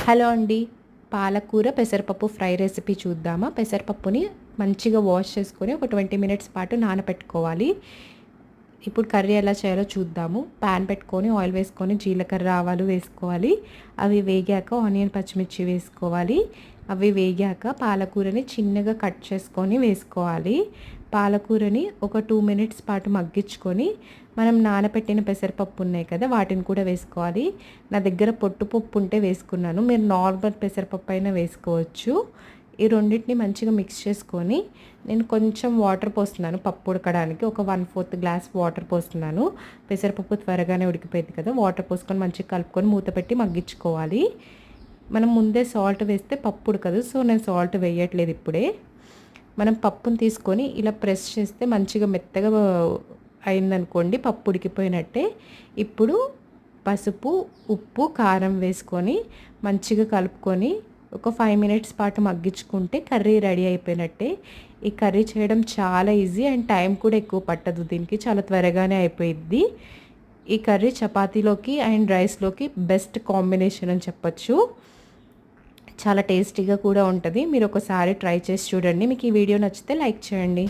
Hello అండి, పాలకూర పెసరపప్పు ఫ్రై రెసిపీ చూద్దామా. పెసరపప్పుని మంచిగా వాష్ చేసుకొని ఒక 20 మినిట్స్ పాటు నానబెట్టుకోవాలి. ఇప్పుడు కర్రీ ఎలా చేయాలో చూద్దాము. ప్యాన్ పెట్టుకొని ఆయిల్ వేసుకొని జీలకర్ర ఆవాలు వేసుకోవాలి. అవి వేగాక ఆనియన్ పచ్చిమిర్చి వేసుకోవాలి. అవి వేగాక పాలకూరని చిన్నగా కట్ చేసుకొని వేసుకోవాలి. పాలకూరని ఒక 2 మినిట్స్ పాటు మగ్గించుకొని మనం నానబెట్టిన పెసరపప్పు ఉన్నాయి కదా, వాటిని కూడా వేసుకోవాలి. నా దగ్గర పొట్టుపప్పు ఉంటే వేసుకున్నాను, మీరు నార్మల్ పెసరపప్పు అయినా వేసుకోవచ్చు. ఈ రెండింటిని మంచిగా మిక్స్ చేసుకొని నేను కొంచెం వాటర్ పోస్తున్నాను. పప్పు ఉడకడానికి ఒక 1/4 గ్లాస్ వాటర్ పోస్తున్నాను. పెసరపప్పు త్వరగానే ఉడికిపోయింది కదా, వాటర్ పోసుకొని మంచిగా కలుపుకొని మూత పెట్టి మగ్గించుకోవాలి. మనం ముందే సాల్ట్ వేస్తే పప్పు ఉడకదు, సో నేను సాల్ట్ వేయట్లేదు ఇప్పుడే. మనం పప్పును తీసుకొని ఇలా ప్రెస్ చేస్తే మంచిగా మెత్తగా అయిందనుకోండి, పప్పు ఉడికిపోయినట్టే. ఇప్పుడు పసుపు, ఉప్పు, కారం వేసుకొని మంచిగా కలుపుకొని ఒక 5 మినిట్స్ పాటు మగ్గించుకుంటే కర్రీ రెడీ అయిపోయినట్టే. ఈ కర్రీ చేయడం చాలా ఈజీ అండ్ టైం కూడా ఎక్కువ పట్టదు, దీనికి చాలా త్వరగానే అయిపోయిద్ది. ఈ కర్రీ చపాతీలోకి అండ్ రైస్లోకి బెస్ట్ కాంబినేషన్ అని చెప్పచ్చు. చాలా టేస్టీగా కూడా ఉంటుంది. మీరు ఒకసారి ట్రై చేసి చూడండి. మీకు ఈ వీడియో నచ్చితే లైక్ చేయండి.